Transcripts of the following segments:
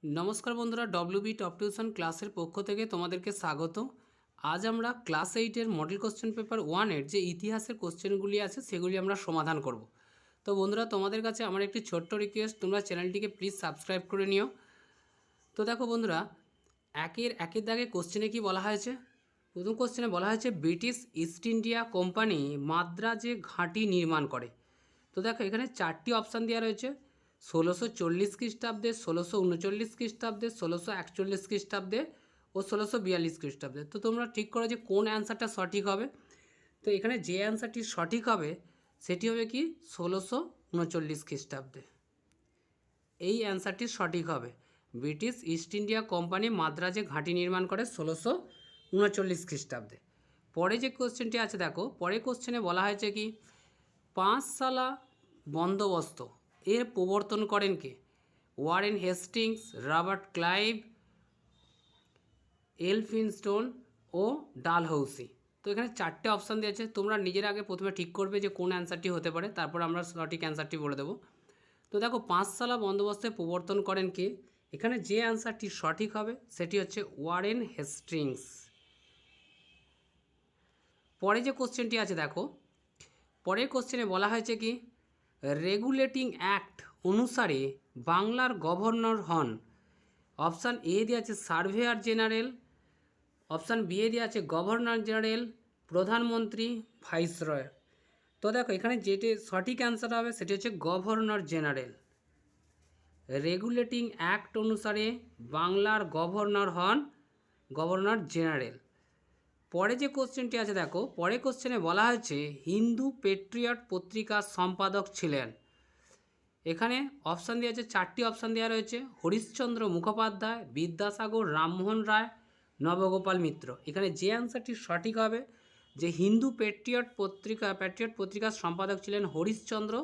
नमस्कार बंधुरा डब्ल्यूबी टप टिউশন ক্লাসের পক্ষ থেকে তোমাদেরকে স্বাগত। আজ আমরা ক্লাস 8 এর মডেল কোশ্চেন পেপার 1 এর যে ইতিহাসের কোশ্চেনগুলি আছে সেগুলি আমরা সমাধান করব। তো বন্ধুরা তোমাদের কাছে আমার একটি ছোট্ট রিকোয়েস্ট, তোমরা চ্যানেলটিকে প্লিজ সাবস্ক্রাইব করে নিও। তো দেখো বন্ধুরা, একের দাগে কোশ্চেনে কি বলা হয়েছে। প্রথম কোশ্চেনে বলা হয়েছে ব্রিটিশ ইস্ট ইন্ডিয়া কোম্পানি মাদ্রাজে ঘাঁটি নির্মাণ করে। তো দেখো এখানে চারটি অপশান দেওয়া রয়েছে: 1640 খ্রিস্টাব্দে, 1639 খ্রিস্টাব্দে, 1641 খ্রিস্টাব্দে ও 1642 খ্রিস্টাব্দে। তো তোমরা ঠিক করো যে কোন অ্যান্সারটা সঠিক হবে। তো এখানে যে অ্যান্সারটি সঠিক হবে সেটি হবে কি 1639 খ্রিস্টাব্দে। এই অ্যান্সারটি সঠিক হবে। ব্রিটিশ ইস্ট ইন্ডিয়া কোম্পানি মাদ্রাজে ঘাঁটি নির্মাণ করে 1639 খ্রিস্টাব্দে। পরে যে কোশ্চেনটি আছে দেখো, পরে কোশ্চেনে বলা হয়েছে কি পাঁচশালা বন্দোবস্ত এর প্রবর্তন করেন কে? Warren Hastings, Robert Clive, Elphinstone ও ডালহৌসি। তো এখানে চারটে অপশান দেওয়া আছে, তোমরা নিজের আগে প্রথমে ঠিক করবে যে কোন অ্যান্সারটি হতে পারে, তারপর আমরা সঠিক অ্যান্সারটি বলে দেবো। তো দেখো পাঁচশালা বন্দোবস্তের প্রবর্তন করেন কে? এখানে যে অ্যান্সারটি সঠিক হবে সেটি হচ্ছে ওয়ারেন হেস্টিংস। পরে যে কোশ্চেনটি আছে দেখো, পরের কোশ্চেনে বলা হয়েছে কি রেগুলেটিং অ্যাক্ট অনুসারে বাংলার গভর্নর হন। অপশান এ দেওয়া আছে surveyor general, option B A দেওয়া আছে গভর্নর জেনারেল, প্রধানমন্ত্রী, ভাইসরয়। তো দেখো এখানে যেটি সঠিক অ্যান্সার হবে সেটি হচ্ছে গভর্নর জেনারেল। রেগুলেটিং অ্যাক্ট অনুসারে বাংলার গভর্নর হন গভর্নর জেনারেল। পরে যে কোশ্চেনটি আছে দেখো, পরে কোশ্চেনে বলা হয়েছে হিন্দু পেট্রিয়ট পত্রিকার সম্পাদক ছিলেন। এখানে অপশান দেওয়া আছে, চারটি অপশান দেওয়া রয়েছে: হরিশ্চন্দ্র মুখোপাধ্যায়, বিদ্যাসাগর রামমোহন রায়, নবগোপাল মিত্র। এখানে যে অ্যান্সারটি সঠিক হবে যে হিন্দু পেট্রিয়ট পত্রিকার সম্পাদক ছিলেন হরিশ্চন্দ্র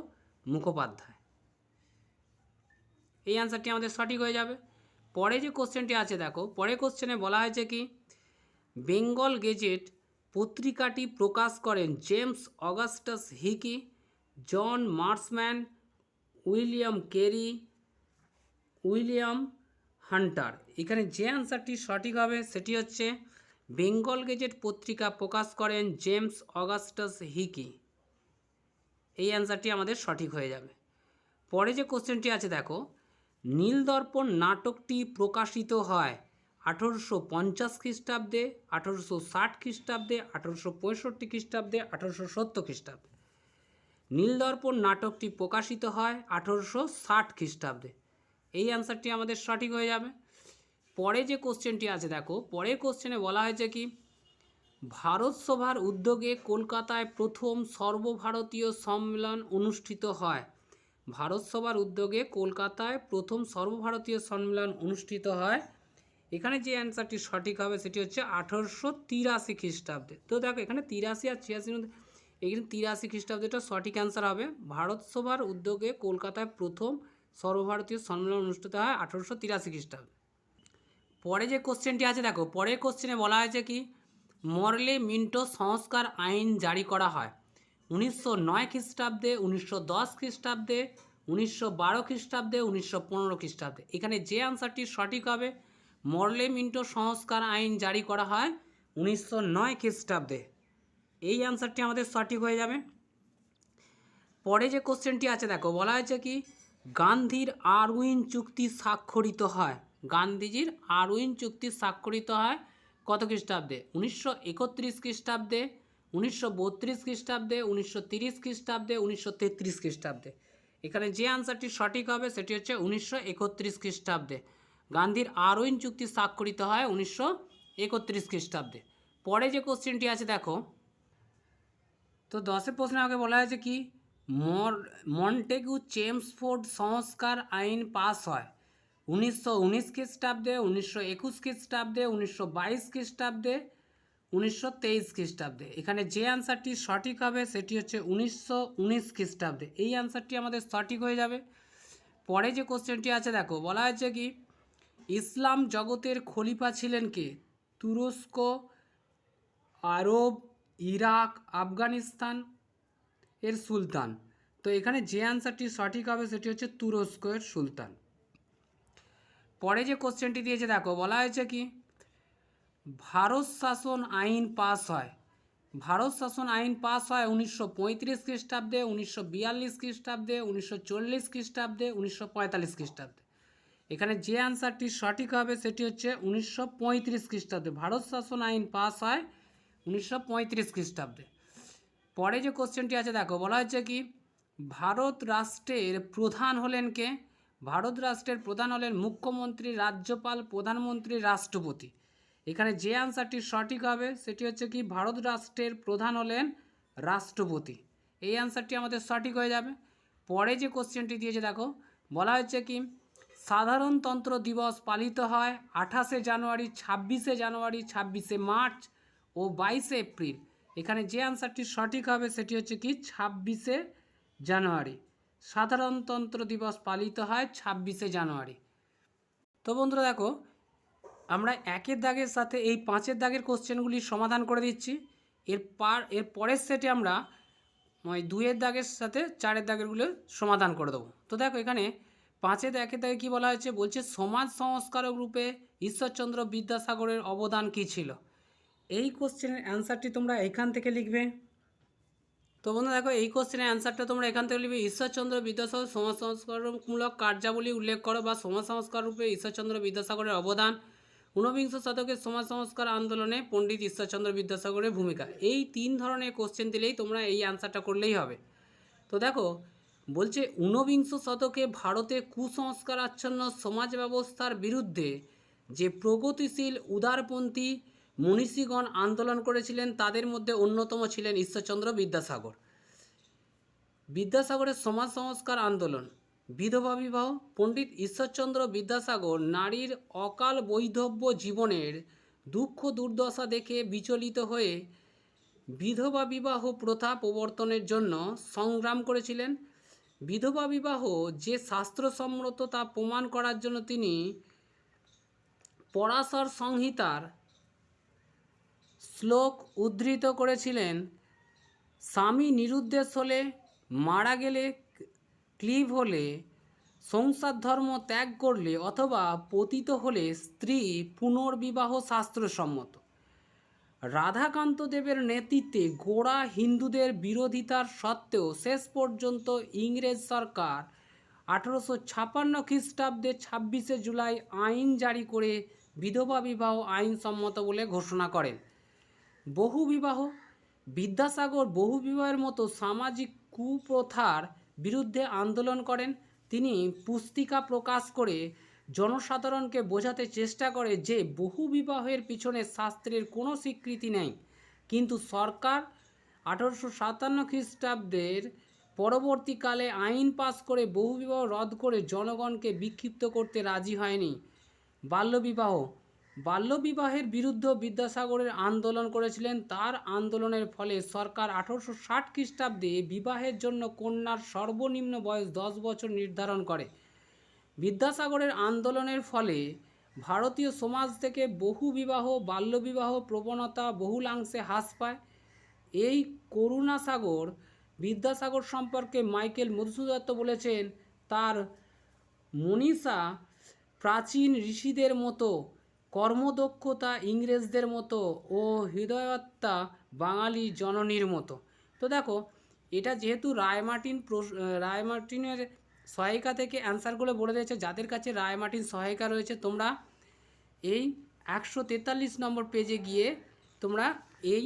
মুখোপাধ্যায়। এই অ্যান্সারটি আমাদের সঠিক হয়ে যাবে। পরে যে কোশ্চেনটি আছে দেখো, পরে কোশ্চেনে বলা হয়েছে কি বেঙ্গল গেজেট পত্রিকাটি প্রকাশ করেন James Augustus Hicky, John Marshman, William Carey, William Hunter. এখানে যে অ্যান্সারটি সঠিক হবে সেটি হচ্ছে বেঙ্গল গেজেট পত্রিকা প্রকাশ করেন জেমস অগাস্টাস হিকি। এই অ্যান্সারটি আমাদের সঠিক হয়ে যাবে। পরে যে কোশ্চেনটি আছে দেখো, নীলদর্পণ নাটকটি প্রকাশিত হয় 1850 খ্রিস্টাব্দে, 1860 খ্রিস্টাব্দে, 1865 খ্রিস্টাব্দে, 1870 খ্রিস্টাব্দে। নীলদর্পণ নাটকটি প্রকাশিত হয় 1860 খ্রিস্টাব্দে। এই অ্যান্সারটি আমাদের সঠিক হয়ে যাবে। পরে যে কোশ্চেনটি আছে দেখো, পরের কোশ্চেনে বলা হয়েছে কি ভারত সভার উদ্যোগে কলকাতায় প্রথম সর্বভারতীয় সম্মেলন অনুষ্ঠিত হয়। ভারত সভার উদ্যোগে কলকাতায় প্রথম সর্বভারতীয় সম্মেলন অনুষ্ঠিত হয়। এখানে যে অ্যান্সারটি সঠিক হবে সেটি হচ্ছে 1883 খ্রিস্টাব্দে। তো দেখো এখানে 83 আর 86 মধ্যে এখানে 83 খ্রিস্টাব্দেটা সঠিক অ্যান্সার হবে। ভারত সভার উদ্যোগে কলকাতায় প্রথম সর্বভারতীয় সম্মেলন অনুষ্ঠিত হয় 1883 খ্রিস্টাব্দে। পরে যে কোশ্চেনটি আছে দেখো, পরের কোশ্চেনে বলা হয়েছে কি মরলে মিন্টো সংস্কার আইন জারি করা হয় 1909 খ্রিস্টাব্দে, 1910 খ্রিস্টাব্দে, 1912 খ্রিস্টাব্দে, 1915 খ্রিস্টাব্দে। এখানে যে অ্যান্সারটি সঠিক হবে মরলে মিন্টো সংস্কার আইন জারি করা হয় 1909 খ্রিস্টাব্দে। এই অ্যান্সারটি আমাদের সঠিক হয়ে যাবে। পরে যে কোশ্চেনটি আছে দেখো, বলা হয়েছে কি গান্ধীর আরউইন চুক্তি স্বাক্ষরিত হয়। গান্ধীজির আরউইন চুক্তি স্বাক্ষরিত হয় কত খ্রিস্টাব্দে? 1931 খ্রিস্টাব্দে, 1932 খ্রিস্টাব্দে, 1930 খ্রিস্টাব্দে, 1933 খ্রিস্টাব্দে। এখানে যে অ্যান্সারটি সঠিক হবে সেটি হচ্ছে 1931 খ্রিস্টাব্দে। গান্ধীর আরউইন চুক্তি স্বাক্ষরিত হয় 1931 খ্রিস্টাব্দে। পরে যে কোশ্চেনটি আছে দেখো, তো 10 প্রশ্নে আগে বলা হয়েছে কি মন্টেগু চেমসফোর্ড সংস্কার আইন পাস হয় 1919 খ্রিস্টাব্দে, 1921 খ্রিস্টাব্দে, 1922 খ্রিস্টাব্দে, 1923 খ্রিস্টাব্দে। এখানে যে অ্যান্সারটি সঠিক হবে সেটি হচ্ছে 1919 খ্রিস্টাব্দে। এই অ্যান্সারটি আমাদের সঠিক হয়ে যাবে। পরে যে কোশ্চেনটি আছে দেখো, বলা হয়েছে কি ইসলাম জগতের খলিফা ছিলেন কে? তুরস্ক, আরব, ইরাক, আফগানিস্তান এর সুলতান। তো এখানে যে অ্যান্সারটি সঠিক হবে সেটি হচ্ছে তুরস্কের সুলতান। পরে যে কোশ্চেনটি দিয়েছে দেখো, বলা হয়েছে কি ভারত শাসন আইন পাস হয়। ভারত শাসন আইন পাস হয় 1935 খ্রিস্টাব্দে, 1942 খ্রিস্টাব্দে, 1940 খ্রিস্টাব্দে, 1945 খ্রিস্টাব্দে। এখানে যে অ্যান্সারটি সঠিক হবে সেটি হচ্ছে 1935 খ্রিস্টাব্দে। ভারত শাসন আইন পাস হয় 1935 খ্রিস্টাব্দে। পরে যে কোশ্চেনটি আছে দেখো, বলা হচ্ছে কি ভারত রাষ্ট্রের প্রধান হলেন কে? ভারত রাষ্ট্রের প্রধান হলেন মুখ্যমন্ত্রী, রাজ্যপাল, প্রধানমন্ত্রী, রাষ্ট্রপতি। এখানে যে অ্যান্সারটি সঠিক হবে সেটি হচ্ছে কি ভারত রাষ্ট্রের প্রধান হলেন রাষ্ট্রপতি। এই অ্যান্সারটি আমাদের সঠিক হয়ে যাবে। পরে যে কোশ্চেনটি দিয়েছে দেখো, বলা হচ্ছে কি সাধারণতন্ত্র দিবস পালিত হয় 28শে জানুয়ারি, 26শে জানুয়ারি, 26শে মার্চ ও 22শে এপ্রিল। এখানে যে অ্যান্সারটি সঠিক হবে সেটি হচ্ছে কি 26শে জানুয়ারি। সাধারণতন্ত্র দিবস পালিত হয় 26শে জানুয়ারি। তো বন্ধুরা দেখো, আমরা একের দাগের সাথে এই 5এর দাগের কোশ্চেনগুলি সমাধান করে দিচ্ছি। এর পরের সেটে আমরা 2-এর দাগের সাথে 4-এর দাগেরগুলো সমাধান করে দেবো। তো দেখো এখানে 5-এর একের দাগে কী বলা হয়েছে, বলছে সমাজ সংস্কারক রূপে ঈশ্বরচন্দ্র বিদ্যাসাগরের অবদান কী ছিল। এই কোশ্চেনের অ্যান্সারটি তোমরা এখান থেকে লিখবে। তো বন্ধু দেখো, এই কোশ্চেনের অ্যান্সারটা তোমরা এখান থেকে লিখবে, ঈশ্বরচন্দ্র বিদ্যাসাগর সমাজ সংস্কারমূলক কার্যাবলী উল্লেখ করো বা সমাজ সংস্কার রূপে ঈশ্বরচন্দ্র বিদ্যাসাগরের অবদান, ঊনবিংশ শতকের সমাজ সংস্কার আন্দোলনে পণ্ডিত ঈশ্বরচন্দ্র বিদ্যাসাগরের ভূমিকা। এই 3 ধরনের কোশ্চেন দিলেই তোমরা এই অ্যান্সারটা করলেই হবে। তো দেখো বলছে ঊনবিংশ শতকে ভারতে কুসংস্কার আচ্ছন্ন সমাজ ব্যবস্থার বিরুদ্ধে যে প্রগতিশীল উদারপন্থী মনীষীগণ আন্দোলন করেছিলেন তাদের মধ্যে অন্যতম ছিলেন ঈশ্বরচন্দ্র বিদ্যাসাগর। বিদ্যাসাগরের সমাজ সংস্কার আন্দোলন, বিধবা বিবাহ। পণ্ডিত ঈশ্বরচন্দ্র বিদ্যাসাগর নারীর অকাল বৈধব্য জীবনের দুঃখ দুর্দশা দেখে বিচলিত হয়ে বিধবা বিবাহ প্রথা প্রবর্তনের জন্য সংগ্রাম করেছিলেন। বিধবা বিবাহ যে শাস্ত্রসম্মত তা প্রমাণ করার জন্য তিনি পরাশর সংহিতার শ্লোক উদ্ধৃত করেছিলেন, স্বামী নিরুদ্দেশ হলে, মারা গেলে, ক্লিব হলে, সংসার ধর্ম ত্যাগ করলে অথবা পতিত হলে স্ত্রী পুনর্বিবাহ শাস্ত্রসম্মত। রাধাকান্ত দেবের নেতৃত্বে গোঁড়া হিন্দুদের বিরোধিতার সত্ত্বেও শেষ পর্যন্ত ইংরেজ সরকার 1856 খ্রিস্টাব্দে 26শে জুলাই আইন জারি করে বিধবা বিবাহ আইনসম্মত বলে ঘোষণা করেন। বহু বিবাহ, বিদ্যাসাগর বহু বিবাহের মতো সামাজিক কুপ্রথার বিরুদ্ধে আন্দোলন করেন। তিনি পুস্তিকা প্রকাশ করে জনসাধারণকে বোঝাতে চেষ্টা করে যে বহু বিবাহের পিছনে শাস্ত্রের কোনো স্বীকৃতি নেই, কিন্তু সরকার 1857 খ্রিস্টাব্দের পরবর্তীকালে আইন পাস করে বহু বিবাহ রদ করে জনগণকে বিক্ষিপ্ত করতে রাজি হয়নি। বাল্যবিবাহ, বাল্যবিবাহের বিরুদ্ধে বিদ্যাসাগরের আন্দোলন করেছিলেন। তার আন্দোলনের ফলে সরকার 1860 খ্রিস্টাব্দে বিবাহের জন্য কন্যার সর্বনিম্ন বয়স 10 বছর নির্ধারণ করে। বিদ্যাসাগরের আন্দোলনের ফলে ভারতীয় সমাজ থেকে বহু বিবাহ, বাল্যবিবাহ প্রবণতা বহুলাংশে হ্রাস পায়। এই করুণাসাগর বিদ্যাসাগর সম্পর্কে মাইকেল মধুসূদন দত্ত বলেছেন, তার মনীষা প্রাচীন ঋষিদের মতো, কর্মদক্ষতা ইংরেজদের মতো ও হৃদয়ত্তা বাঙালি জননীর মতো। তো দেখো, এটা যেহেতু রায়মার্টিনের সহায়িকা থেকে অ্যান্সারগুলো বলে দিয়েছে, যাদের কাছে রায়মার্টিন সহায়িকা রয়েছে তোমরা এই 143 নম্বর পেজে গিয়ে তোমরা এই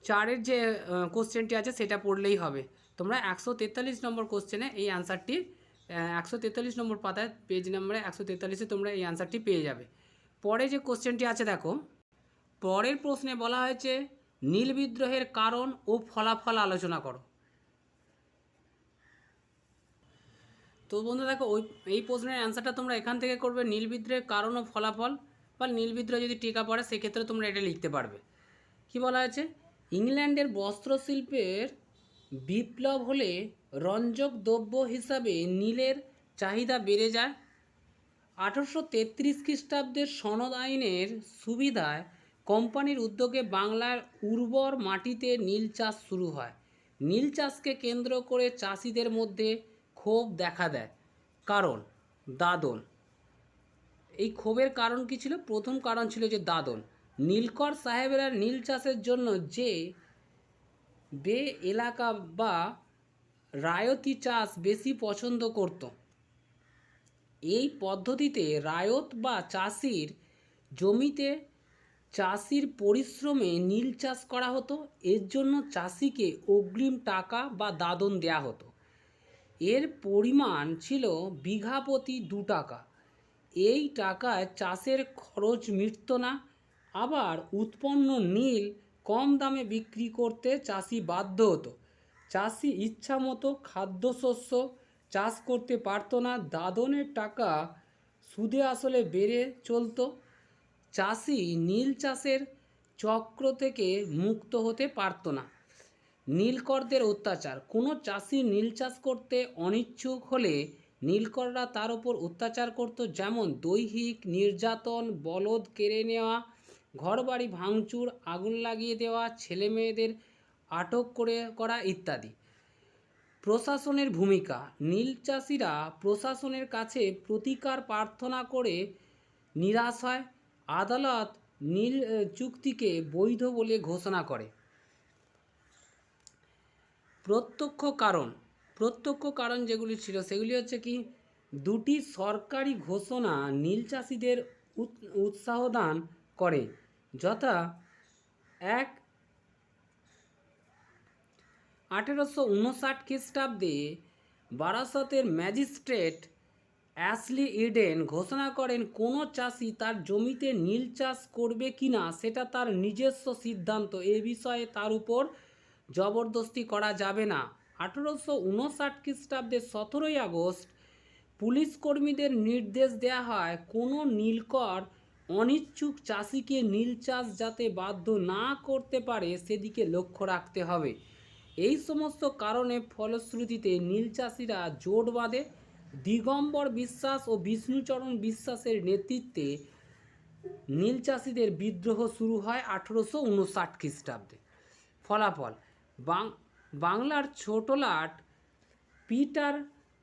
4-এর যে কোশ্চেনটি আছে সেটা পড়লেই হবে। তোমরা 143 নম্বর কোশ্চেনে এই অ্যান্সারটি 143 নম্বর পাতায় পেজ নম্বরে 143-এ তোমরা এই অ্যান্সারটি পেয়ে যাবে। পরে যে কোশ্চেনটি আছে দেখো, পরের প্রশ্নে বলা হয়েছে নীল বিদ্রোহের কারণ ও ফলাফল আলোচনা করো। তো বন্ধু দেখো, এই প্রশ্নের অ্যান্সারটা তোমরা এখান থেকে করবে, নীল বিদ্রোহের কারণ ও ফলাফল, বা নীল বিদ্রোহ যদি টিকা পড়ে সেক্ষেত্রে তোমরা এটা লিখতে পারবে। কি বলা হয়েছে, ইংল্যান্ডের বস্ত্রশিল্পের বিপ্লব হলে রঞ্জক দ্রব্য হিসাবে নীলের চাহিদা বেড়ে যায়। 1833 খ্রিস্টাব্দের সনদ আইনের সুবিধায় কোম্পানির উদ্যোগে বাংলার উর্বর মাটিতে নীল চাষ শুরু হয়। নীল চাষকে কেন্দ্র করে চাষিদের মধ্যে ক্ষোভ দেখা দেয়। কারণ দাদন, এই ক্ষোভের কারণ কী ছিল? প্রথম কারণ ছিল যে দাদন। নীলকর সাহেবেরা নীল চাষের জন্য যে বে এলাকা বা রায়তি চাষ বেশি পছন্দ করত। এই পদ্ধতিতে রায়ত বা চাষির জমিতে চাষির পরিশ্রমে নীল চাষ করা হতো। এর জন্য চাষিকে অগ্রিম টাকা বা দাদন দেয়া হতো। এর পরিমাণ ছিল বিঘা প্রতি 2 টাকা। এই টাকায় চাষের খরচ মিটত না। আবার উৎপন্ন নীল কম দামে বিক্রি করতে চাষি বাধ্য হতো। চাষি ইচ্ছামতো খাদ্যশস্য চাষ করতে পারতো না। দাদনের টাকা সুদে আসলে বেড়ে চলতো। চাষি নীল চাষের চক্র থেকে মুক্ত হতে পারতো না। নীলকরদের অত্যাচার। কোনো চাষি নীল চাষ করতে অনিচ্ছুক হলে নীলকররা তার উপর অত্যাচার করত, যেমন দৈহিক নির্যাতন, বলদ কেড়ে নেওয়া, ঘরবাড়ি ভাঙচুর, আগুন লাগিয়ে দেওয়া, ছেলেমেয়েদের আটক করা ইত্যাদি। প্রশাসনের ভূমিকা। নীল চাষিরা প্রশাসনের কাছে প্রতিকার প্রার্থনা করে নিরাশ হয়। আদালত নীল চুক্তিকে বৈধ বলে ঘোষণা করে। প্রত্যক্ষ কারণ যেগুলি ছিল সেগুলি হচ্ছে কি, দুটি সরকারি ঘোষণা নীল চাষিদের উৎসাহ দান করে, যথা 1859 খ্রিস্টাব্দে বারাসতের ম্যাজিস্ট্রেট অ্যাশলি ইডেন ঘোষণা করেন কোনো চাষি তার জমিতে নীল চাষ করবে কিনা সেটা তার নিজস্ব সিদ্ধান্ত, এ বিষয়ে তার উপর জবরদস্তি করা যাবে না। 1859 খ্রিস্টাব্দে 17 আগস্ট পুলিশ কর্মীদের নির্দেশ দেওয়া হয় কোনো নীলকর অনিচ্ছুক চাষিকে নীল চাষ যাতে বাধ্য না করতে পারে সেদিকে লক্ষ্য রাখতে হবে। এই সমস্ত কারণে ফলশ্রুতিতে নীল চাষিরা জোট বাঁধে। দিগম্বর বিশ্বাস ও বিষ্ণুচরণ বিশ্বাসের নেতৃত্বে নীল চাষিদের বিদ্রোহ শুরু হয় 1859 খ্রিস্টাব্দে। ফলাফল: বাংলার ছোটলাট পিটার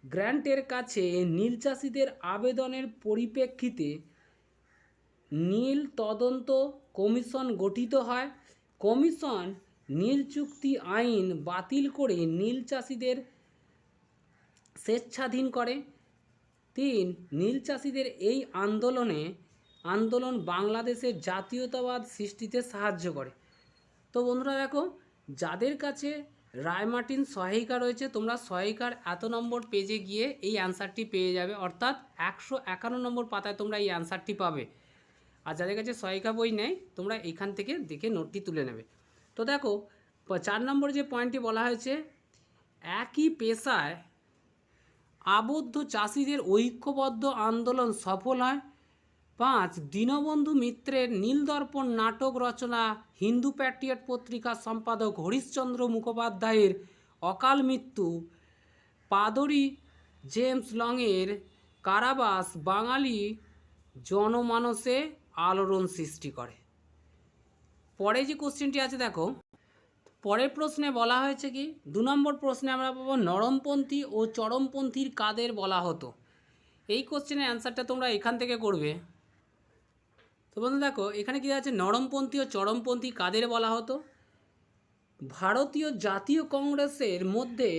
গ্র্যান্টের কাছে নীল চাষিদের আবেদনের পরিপ্রেক্ষিতে নীল তদন্ত কমিশন গঠিত হয়। কমিশন নীল চুক্তি আইন বাতিল করে নীল চাষিদের স্বেচ্ছাধীন করে। 3. নীল চাষিদের এই আন্দোলন বাংলাদেশের জাতীয়তাবাদ সৃষ্টিতে সাহায্য করে। তো বন্ধুরা দেখো, যাদের কাছে রায়মার্টিন সহায়িকা রয়েছে, তোমরা সহায়িকার এত নম্বর পেজে গিয়ে এই অ্যান্সারটি পেয়ে যাবে, অর্থাৎ 151 নম্বর পাতায় তোমরা এই অ্যান্সারটি পাবে। আর যাদের কাছে সহায়িকা বই নেই, তোমরা এখান থেকে দেখে নোটটি তুলে নেবে। তো দেখো 4 নম্বর যে পয়েন্টটি বলা হয়েছে, একই পেশায় আবদ্ধ চাষিদের ঐক্যবদ্ধ আন্দোলন সফল হয়। 5. দীনবন্ধু মিত্রের নীলদর্পণ নাটক রচনা, হিন্দু প্যাট্রিয়ট পত্রিকার সম্পাদক হরিশচন্দ্র মুখোপাধ্যায়ের অকাল মৃত্যু, পাদরি জেমস লংয়ের কারাবাস বাঙালি জনমানসে আলোড়ন সৃষ্টি করে। পরে যে কোশ্চেনটি আছে দেখো, পরের প্রশ্নে বলা হয়েছে কি, 2 নম্বর প্রশ্নে আমরা পাবো নরমপন্থী ও চরমপন্থীর কাদের বলা হতো। এই কোশ্চেনের অ্যান্সারটা তোমরা এখান থেকে করবে। তো বন্ধু দেখো, এখানে কী আছে, নরমপন্থী ও চরমপন্থী কাদের বলা হতো। ভারতীয় জাতীয় কংগ্রেসের মধ্যে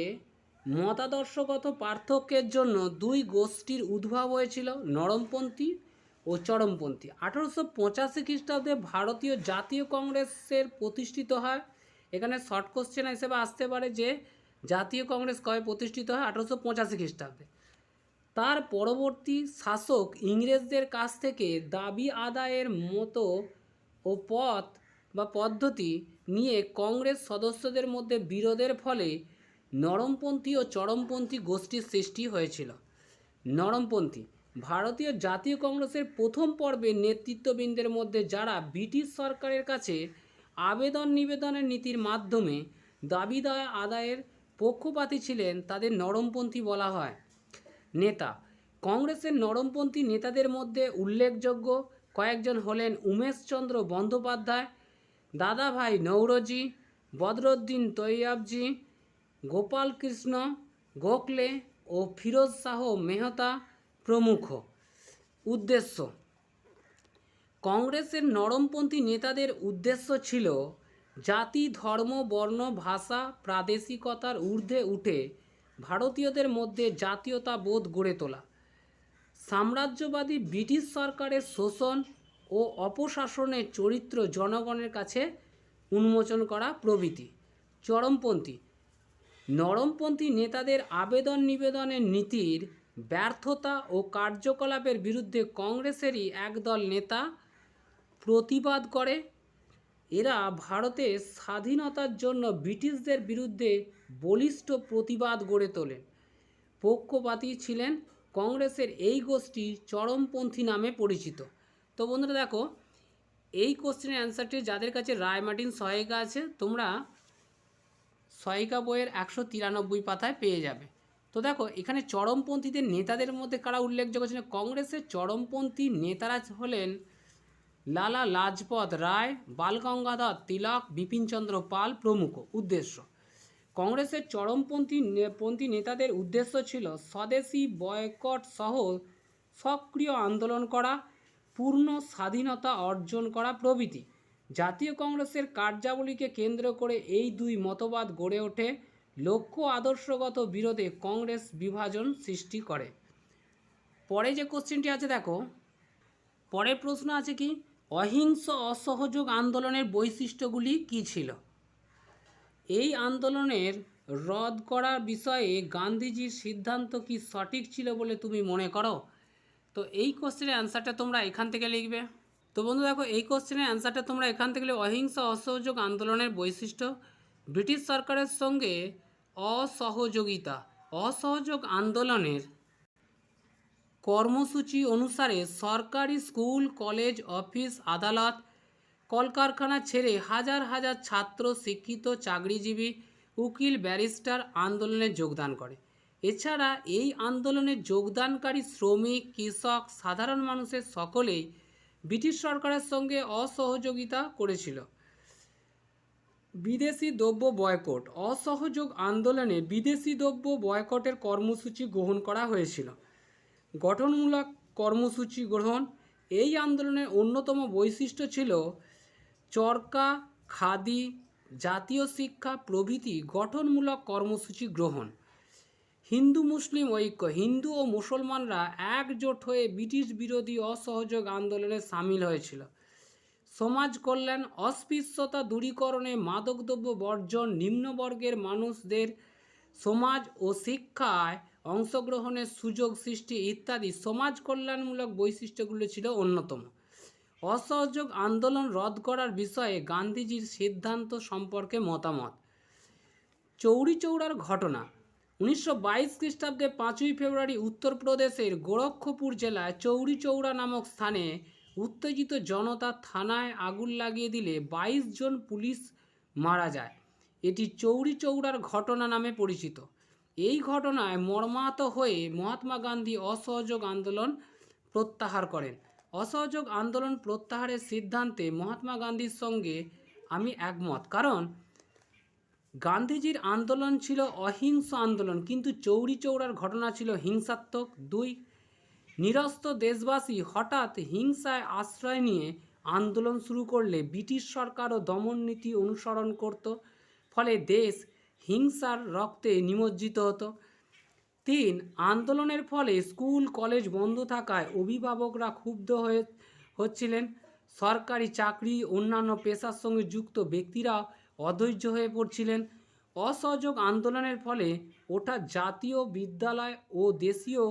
মতাদর্শগত পার্থক্যের জন্য 2 গোষ্ঠীর উদ্ভব হয়েছিল, নরমপন্থী ও চরমপন্থী। 1885 খ্রিস্টাব্দে ভারতীয় জাতীয় কংগ্রেসের প্রতিষ্ঠিত হয়। এখানে শর্ট কোশ্চেন হিসেবে আসতে পারে যে জাতীয় কংগ্রেস কবে প্রতিষ্ঠিত হয়, 1885 খ্রিস্টাব্দে। তার পরবর্তী শাসক ইংরেজদের কাছ থেকে দাবি আদায়ের মতো ও পদ্ধতি নিয়ে কংগ্রেস সদস্যদের মধ্যে বিরোধের ফলে নরমপন্থী ও চরমপন্থী গোষ্ঠীর সৃষ্টি হয়েছিল। নরমপন্থী ভারতীয় জাতীয় কংগ্রেসের প্রথম পর্বের নেতৃত্ববৃন্দের মধ্যে যারা ব্রিটিশ সরকারের কাছে নিবেদনের নীতির মাধ্যমে দাবি আদায়ের পক্ষপাতী ছিলেন তাদের নরমপন্থী বলা হয়। নেতা কংগ্রেসের নরমপন্থী নেতাদের মধ্যে উল্লেখযোগ্য কয়েকজন হলেন উমেশচন্দ্র বন্দ্যোপাধ্যায়, দাদাভাই নৌরোজি, বদরুদ্দীন তৈয়বজি, গোপালকৃষ্ণ গোখলে ও ফিরোজ শাহ মেহতা প্রমুখ। উদ্দেশ্য কংগ্রেসের নরমপন্থী নেতাদের উদ্দেশ্য ছিল জাতি, ধর্ম, বর্ণ, ভাষা, প্রাদেশিকতার ঊর্ধ্বে উঠে ভারতীয়দের মধ্যে জাতীয়তাবোধ গড়ে তোলা, সাম্রাজ্যবাদী ব্রিটিশ সরকারের শোষণ ও অপশাসনের চরিত্র জনগণের কাছে উন্মোচন করা প্রভৃতি। চরমপন্থী নরমপন্থী নেতাদের আবেদন নিবেদনের নীতির ব্যর্থতা ও কার্যকলাপের বিরুদ্ধে কংগ্রেসেরই একদল নেতা প্রতিবাদ করে। এরা ভারতের স্বাধীনতার জন্য ব্রিটিশদের বিরুদ্ধে বলিষ্ঠ প্রতিবাদ গড়ে তোলেন। পক্ষপাতী ছিলেন কংগ্রেসের এই গোষ্ঠী চরমপন্থী নামে পরিচিত। তো বন্ধুরা দেখো, এই কোশ্চেনের অ্যান্সারটি যাদের কাছে রায় মার্টিন সহায়িকা আছে, তোমরা সহায়িকা বইয়ের 193 পাতায় পেয়ে যাবে। তো দেখো, এখানে চরমপন্থীদের নেতাদের মধ্যে কারা উল্লেখযোগ্য ছিলেন? কংগ্রেসের চরমপন্থী নেতারা হলেন লালা লাজপত রায়, বালগঙ্গাধর তিলক, বিপিনচন্দ্র পাল প্রমুখ। উদ্দেশ্য: কংগ্রেসের চরমপন্থী নেতাদের উদ্দেশ্য ছিল স্বদেশী বয়কট সহ সক্রিয় আন্দোলন করা, পূর্ণ স্বাধীনতা অর্জন করা প্রভৃতি। জাতীয় কংগ্রেসের কার্যাবলীকে কেন্দ্র করে এই দুই মতবাদ গড়ে ওঠে। লক্ষ্য আদর্শগত বিরোধে কংগ্রেস বিভাজন সৃষ্টি করে। পরে যে কোশ্চেনটি আছে দেখো, পরের প্রশ্ন আছে কি, অহিংস অসহযোগ আন্দোলনের বৈশিষ্ট্যগুলি কী ছিল? এই আন্দোলনের রদ করার বিষয়ে গান্ধীজির সিদ্ধান্ত কি সঠিক ছিল বলে তুমি মনে করো? তো এই কোশ্চেনের অ্যান্সারটা তোমরা এখান থেকে লিখবে। তো বন্ধু দেখো, এই কোশ্চেনের অ্যান্সারটা তোমরা এখান থেকে লিখবে। অহিংস অসহযোগ আন্দোলনের বৈশিষ্ট্য: ব্রিটিশ সরকারের সঙ্গে অসহযোগিতা। অসহযোগ আন্দোলনের কর্মসূচি অনুসারে সরকারি স্কুল, কলেজ, অফিস, আদালত, কলকারখানা ছেড়ে হাজার হাজার ছাত্র, শিক্ষিত, চাকরিজীবী, উকিল, ব্যারিস্টার আন্দোলনে যোগদান করে। এছাড়া এই আন্দোলনে যোগদানকারী শ্রমিক, কৃষক, সাধারণ মানুষের সকলেই ব্রিটিশ সরকারের সঙ্গে অসহযোগিতা করেছিল। বিদেশি দ্রব্য বয়কট। অসহযোগ আন্দোলনে বিদেশি দ্রব্য বয়কটের কর্মসূচি গ্রহণ করা হয়েছিল। গঠনমূলক কর্মসূচি গ্রহণ। এই আন্দোলনের অন্যতম বৈশিষ্ট্য ছিল চরকা, খাদি, জাতীয় শিক্ষা প্রভৃতি গঠনমূলক কর্মসূচি গ্রহণ। হিন্দু মুসলিম ঐক্য। হিন্দু ও মুসলমানরা একজোট হয়ে ব্রিটিশ বিরোধী অসহযোগ আন্দোলনে সামিল হয়েছিল। সমাজ কল্যাণ। অস্পৃশ্যতা দূরীকরণে, মাদকদ্রব্য বর্জন, নিম্নবর্গের মানুষদের সমাজ ও শিক্ষায় অংশগ্রহণের সুযোগ সৃষ্টি ইত্যাদি সমাজ কল্যাণমূলক বৈশিষ্ট্যগুলো ছিল অন্যতম। অসহযোগ আন্দোলন রদ করার বিষয়ে গান্ধীজির সিদ্ধান্ত সম্পর্কে মতামত। চৌরি চৌরার ঘটনা। 1922 খ্রিস্টাব্দে 5ই ফেব্রুয়ারি উত্তরপ্রদেশের গোরক্ষপুর জেলায় চৌরি চৌরা নামক স্থানে উত্তেজিত জনতা থানায় আগুন লাগিয়ে দিলে 22 জন পুলিশ মারা যায়। এটি চৌরি চৌরার ঘটনা নামে পরিচিত। এই ঘটনায় মর্মাহত হয়ে মহাত্মা গান্ধী অসহযোগ আন্দোলন প্রত্যাহার করেন। অসহযোগ আন্দোলন প্রত্যাহারের সিদ্ধান্তে মহাত্মা গান্ধীর সঙ্গে আমি একমত, কারণ গান্ধীজির আন্দোলন ছিল অহিংস আন্দোলন, কিন্তু চৌরি চৌরার ঘটনা ছিল হিংসাত্মক। 2. নিরস্ত্র দেশবাসী হঠাৎ হিংসায় আশ্রয় নিয়ে আন্দোলন শুরু করলে ব্রিটিশ সরকারও দমন নীতি অনুসরণ করত, ফলে দেশ হিংসার রক্তে নিমজ্জিত হতো। 3. আন্দোলনের ফলে স্কুল কলেজ বন্ধ থাকায় অভিভাবকরা ক্ষুব্ধ হচ্ছিলেন। সরকারি চাকরি, অন্যান্য পেশার সঙ্গে যুক্ত ব্যক্তিরা অধৈর্য হয়ে পড়ছিলেন। অসহযোগ আন্দোলনের ফলে ওঠা জাতীয় বিদ্যালয় ও দেশীয়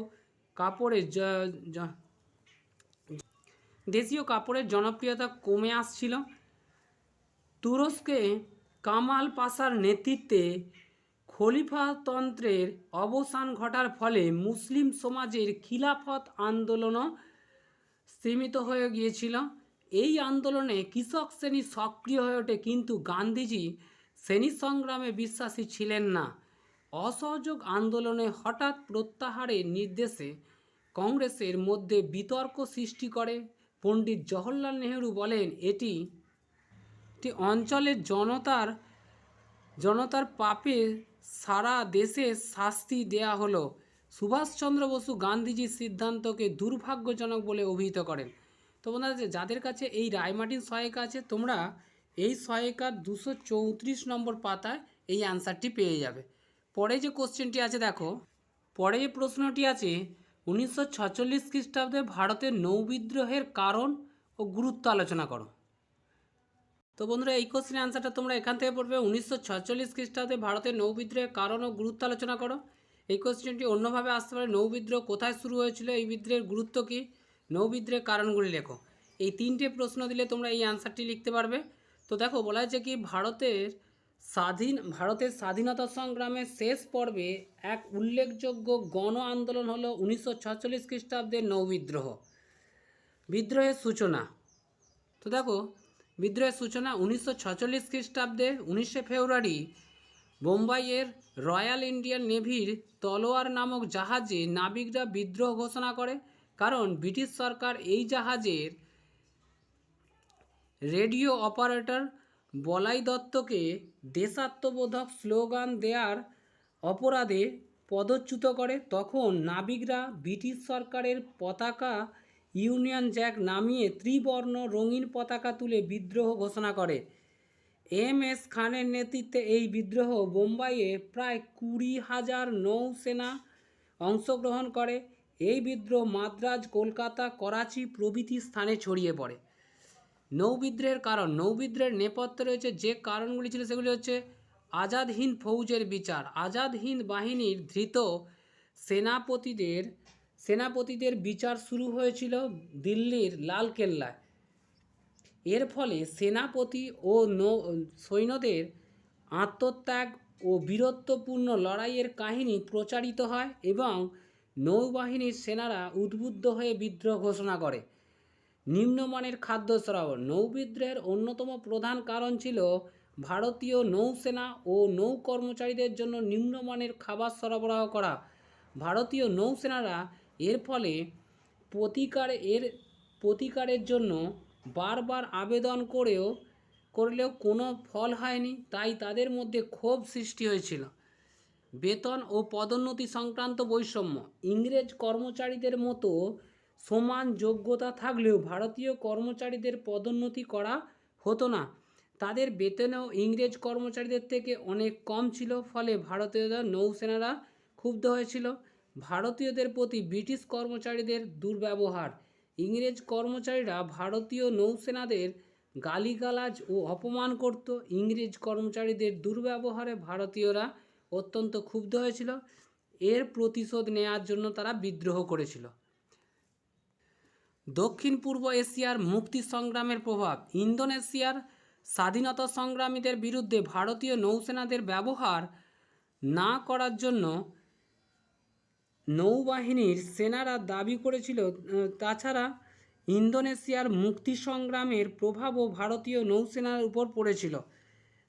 কাপড়ের জনপ্রিয়তা কমে আসছিল। তুরস্কে কামাল পাশার নেতৃত্বে খলিফাতন্ত্রের অবসান ঘটার ফলে মুসলিম সমাজের খিলাফত আন্দোলনও সীমিত হয়ে গিয়েছিল। এই আন্দোলনে কৃষক শ্রেণী সক্রিয় হয়ে ওঠে, কিন্তু গান্ধীজি শ্রেণী সংগ্রামে বিশ্বাসী ছিলেন না। অসহযোগ আন্দোলনে হঠাৎ প্রত্যাহারের নির্দেশে কংগ্রেসের মধ্যে বিতর্ক সৃষ্টি করে। পণ্ডিত জওহরলাল নেহরু বলেন, এটি অঞ্চলের জনতার পাপে সারা দেশে শাস্তি দেয়া হলো। সুভাষচন্দ্র বসু গান্ধীজির সিদ্ধান্তকে দুর্ভাগ্যজনক বলে অভিহিত করেন। তো বন্ধুরা যাদের কাছে এই রায়মার্টিন সহায়িকা আছে তোমরা এই সহায়িকার 234 নম্বর পাতায় এই অ্যান্সারটি পেয়ে যাবে। পরে যে কোশ্চেনটি আছে দেখো, পরে যে প্রশ্নটি আছে 1946 খ্রিস্টাব্দে ভারতের নৌবিদ্রোহের কারণ ও গুরুত্ব আলোচনা করো। তো বন্ধুরা এই কোশ্চেনের অ্যান্সারটা তোমরা এখান থেকে পড়বে 1946 খ্রিস্টাব্দে ভারতের নৌবিদ্রোহের কারণ ও গুরুত্ব আলোচনা করো। এই কোশ্চেনটি অন্যভাবে আসতে পারে, নৌবিদ্রোহ কোথায় শুরু হয়েছিল, এই বিদ্রোহের গুরুত্ব কী, নৌবিদ্রোহের কারণগুলি লেখো। এই তিনটে প্রশ্ন দিলে তোমরা এই অ্যান্সারটি লিখতে পারবে। তো দেখো বলা হয়েছে কি ভারতের স্বাধীনতা সংগ্রামের শেষ পর্বে এক উল্লেখযোগ্য গণ আন্দোলন হলো 1946 খ্রিস্টাব্দের নৌবিদ্রোহ। বিদ্রোহের সূচনা, তো দেখো বিদ্রোহের সূচনা 1946 খ্রিস্টাব্দে 19শে ফেব্রুয়ারি বোম্বাইয়ের রয়্যাল ইন্ডিয়ান নেভির তলোয়ার নামক জাহাজে নাবিকরা বিদ্রোহ ঘোষণা করে, কারণ ব্রিটিশ সরকার এই জাহাজের রেডিও অপারেটর বলাই দত্তকে দেশাত্মবোধক স্লোগান দেওয়ার অপরাধে পদচ্যুত করে। তখন নাবিকরা ব্রিটিশ সরকারের পতাকা ইউনিয়ন জ্যাক নামিয়ে ত্রিবর্ণ রঙিন পতাকা তুলে বিদ্রোহ ঘোষণা করে। এম.এস. খানের নেতৃত্বে এই বিদ্রোহ বোম্বাইয়ে প্রায় 20,000 নৌসেনা অংশগ্রহণ করে। এই বিদ্রোহ মাদ্রাজ, কলকাতা, করাচি প্রভৃতি স্থানে ছড়িয়ে পড়ে। নৌবিদ্রোহের কারণ, নৌবিদ্রোহের নেপথ্যে রয়েছে যে কারণগুলি ছিল সেগুলি হচ্ছে আজাদ হিন্দ ফৌজের বিচার, আজাদ হিন্দ বাহিনীর ধৃত সেনাপতিদের বিচার শুরু হয়েছিল দিল্লির লালকেল্লায়। এর ফলে সেনাপতি ও সৈন্যদের আত্মত্যাগ ও বীরত্বপূর্ণ লড়াইয়ের কাহিনী প্রচারিত হয় এবং নৌবাহিনীর সেনারা উদ্বুদ্ধ হয়ে বিদ্রোহ ঘোষণা করে। নিম্নমানের খাদ্য সরবরাহ, নৌবিদ্রোহের অন্যতম প্রধান কারণ ছিল ভারতীয় নৌসেনা ও নৌ কর্মচারীদের জন্য নিম্নমানের খাবার সরবরাহ করা। ভারতীয় নৌসেনারা এর ফলে প্রতিকারের জন্য বারবার আবেদন করলেও কোনো ফল হয়নি, তাই তাদের মধ্যে ক্ষোভ সৃষ্টি হয়েছিল। বেতন ও পদোন্নতি সংক্রান্ত বৈষম্য, ইংরেজ কর্মচারীদের মতো সমান যোগ্যতা থাকলেও ভারতীয় কর্মচারীদের পদোন্নতি করা হতো না, তাদের বেতনও ইংরেজ কর্মচারীদের থেকে অনেক কম ছিল, ফলে ভারতীয় নৌসেনারা ক্ষুব্ধ হয়েছিল। ভারতীয়দের প্রতি ব্রিটিশ কর্মচারীদের দুর্ব্যবহার, ইংরেজ কর্মচারীরা ভারতীয় নৌসেনাদের গালিগালাজ ও অপমান করত। ইংরেজ কর্মচারীদের দুর্ব্যবহারে ভারতীয়রা অত্যন্ত ক্ষুব্ধ হয়েছিল, এর প্রতিশোধ নেওয়ার জন্য তারা বিদ্রোহ করেছিল। দক্ষিণ পূর্ব এশিয়ার মুক্তি সংগ্রামের প্রভাব, ইন্দোনেশিয়ার স্বাধীনতা সংগ্রামীদের বিরুদ্ধে ভারতীয় নৌসেনাদের ব্যবহার না করার জন্য নৌবাহিনীর সেনারা দাবি করেছিল। তাছাড়া ইন্দোনেশিয়ার মুক্তি সংগ্রামের প্রভাবও ভারতীয় নৌসেনার উপর পড়েছিল।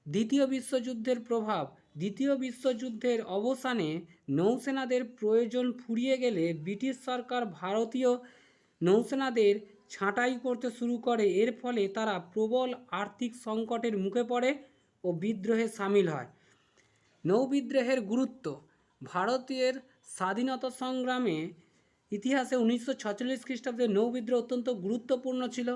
দ্বিতীয় বিশ্বযুদ্ধের প্রভাব, দ্বিতীয় বিশ্বযুদ্ধের অবসানে নৌসেনাদের প্রয়োজন ফুরিয়ে গেলে ব্রিটিশ সরকার ভারতীয় নৌসেনাদের ছাঁটাই করতে শুরু করে। এর ফলে তারা প্রবল আর্থিক সংকটের মুখে পড়ে ও বিদ্রোহে সামিল হয়। নৌবিদ্রোহের গুরুত্ব, ভারতের স্বাধীনতা সংগ্রামে ইতিহাসে 1946 খ্রিস্টাব্দে নৌবিদ্রোহ অত্যন্ত গুরুত্বপূর্ণ ছিল।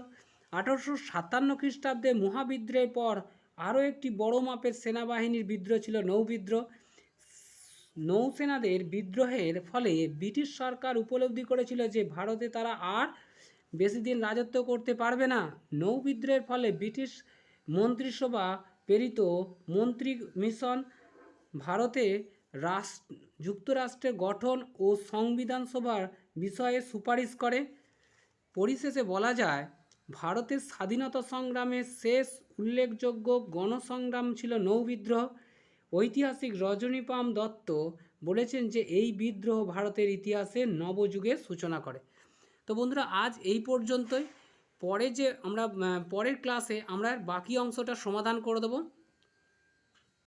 1857 খ্রিস্টাব্দে মহাবিদ্রোহের পর আরও একটি বড় মাপের সেনাবাহিনীর বিদ্রোহ ছিল নৌবিদ্রোহ। নৌসেনাদের বিদ্রোহের ফলে ব্রিটিশ সরকার উপলব্ধি করেছিল যে ভারতে তারা আর বেশি দিন রাজত্ব করতে পারবে না। নৌবিদ্রোহের ফলে ব্রিটিশ মন্ত্রিসভা প্রেরিত মন্ত্রী মিশন ভারতে যুক্তরাষ্ট্রের গঠন ও সংবিধান সভার বিষয়ে সুপারিশ করে। পরিশেষে বলা যায় ভারতের স্বাধীনতা সংগ্রামের শেষ উল্লেখযোগ্য গণসংগ্রাম ছিল নৌবিদ্রোহ। ঐতিহাসিক রজনীপাম দত্ত বলেছেন যে এই বিদ্রোহ ভারতের ইতিহাসে নবযুগের সূচনা করে। তো বন্ধুরা আজ এই পর্যন্তই। পরের ক্লাসে আমরা বাকি অংশটা সমাধান করে দেবো।